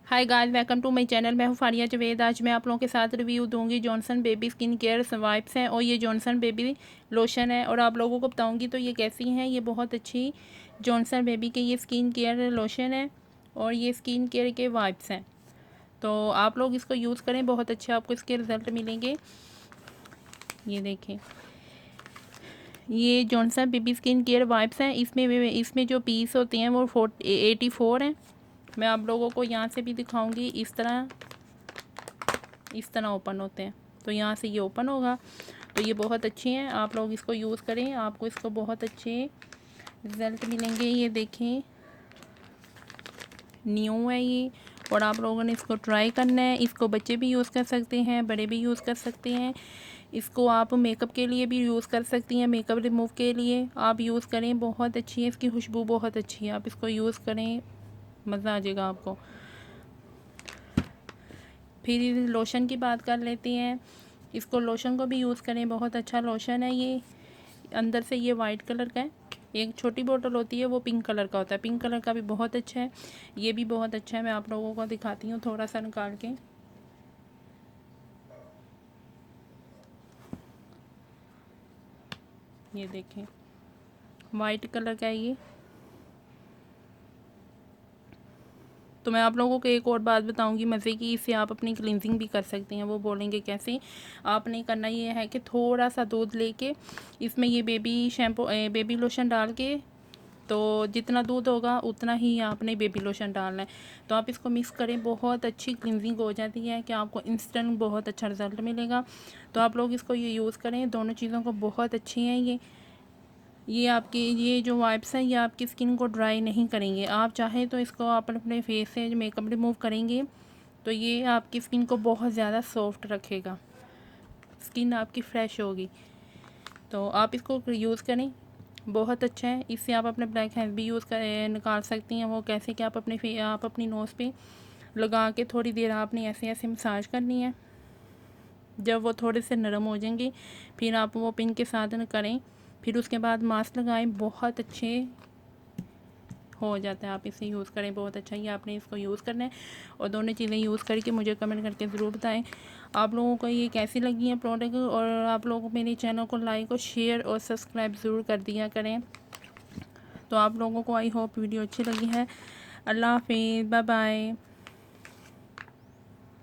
Hi guys, welcome to my channel. मैं हूँ फारिया जवेद। आज मैं आप लोगों के साथ रिव्यू दूंगी Johnson baby skin care wipes हैं और ये जॉनसन बेबी लोशन है और आप लोगों को बताऊंगी तो ये कैसी हैं। ये बहुत अच्छी जॉनसन बेबी के ये स्किन केयर लोशन है और ये स्किन केयर के वाइप्स हैं। तो आप लोग इसको यूज़ करें, बहुत अच्छे आपको इसके रिज़ल्ट मिलेंगे। ये देखें, ये Johnson baby skin care wipes हैं। इसमें जो पीस होते हैं वो 84 हैं। मैं आप लोगों को यहाँ से भी दिखाऊंगी। इस तरह ओपन होते हैं, तो यहाँ से ये ओपन होगा। तो ये बहुत अच्छे हैं, आप लोग इसको यूज़ करें, आपको इसको बहुत अच्छे रिज़ल्ट मिलेंगे। ये देखें, न्यू है ये और आप लोगों ने इसको ट्राई करना है। इसको बच्चे भी यूज़ कर सकते हैं, बड़े भी यूज़ कर सकते हैं। इसको आप मेकअप के लिए भी यूज़ कर सकती हैं, मेकअप रिमूव के लिए आप यूज़ करें। बहुत अच्छी है, इसकी खुशबू बहुत अच्छी है। आप इसको यूज़ करें, मज़ा आ जाएगा आपको। फिर लोशन की बात कर लेते हैं। इसको लोशन को भी यूज़ करें, बहुत अच्छा लोशन है ये। अंदर से ये वाइट कलर का है। एक छोटी बोतल होती है वो पिंक कलर का होता है। पिंक कलर का भी बहुत अच्छा है, ये भी बहुत अच्छा है। मैं आप लोगों को दिखाती हूँ थोड़ा सा निकाल के। ये देखें, वाइट कलर का है ये। तो मैं आप लोगों को एक और बात बताऊंगी मज़े की। इससे आप अपनी क्लिनजिंग भी कर सकते हैं। वो बोलेंगे कैसे। आपने करना ये है कि थोड़ा सा दूध लेके इसमें ये बेबी लोशन डाल के, तो जितना दूध होगा उतना ही आपने बेबी लोशन डालना है। तो आप इसको मिक्स करें, बहुत अच्छी क्लिनजिंग हो जाती है कि आपको इंस्टेंट बहुत अच्छा रिज़ल्ट मिलेगा। तो आप लोग इसको ये यूज़ करें, दोनों चीज़ों को बहुत अच्छी हैं ये आपकी ये जो वाइप्स हैं ये आपकी स्किन को ड्राई नहीं करेंगे। आप चाहें तो इसको आप अपने फेस से मेकअप रिमूव करेंगे तो ये आपकी स्किन को बहुत ज़्यादा सॉफ्ट रखेगा, स्किन आपकी फ्रेश होगी। तो आप इसको यूज़ करें, बहुत अच्छा है। इससे आप अपने ब्लैक हेड्स भी निकाल सकती हैं। वो कैसे कि आप अपनी नोज़ पे लगा के थोड़ी देर आपने ऐसे ऐसे मसाज करनी है। जब वो थोड़े से नरम हो जाएंगे फिर आप वो पिन के साथ न करें, फिर उसके बाद मास्क लगाएं, बहुत अच्छे हो जाता है। आप इसे यूज़ करें, बहुत अच्छा ही आपने इसको यूज़ करना है। और दोनों चीज़ें यूज़ करके मुझे कमेंट करके ज़रूर बताएं आप लोगों को ये कैसी लगी है प्रोडक्ट। और आप लोग मेरे चैनल को लाइक और शेयर और सब्सक्राइब ज़रूर कर दिया करें। तो आप लोगों को आई होप वीडियो अच्छी लगी है। अल्लाह हाफिज़, बाय बाय।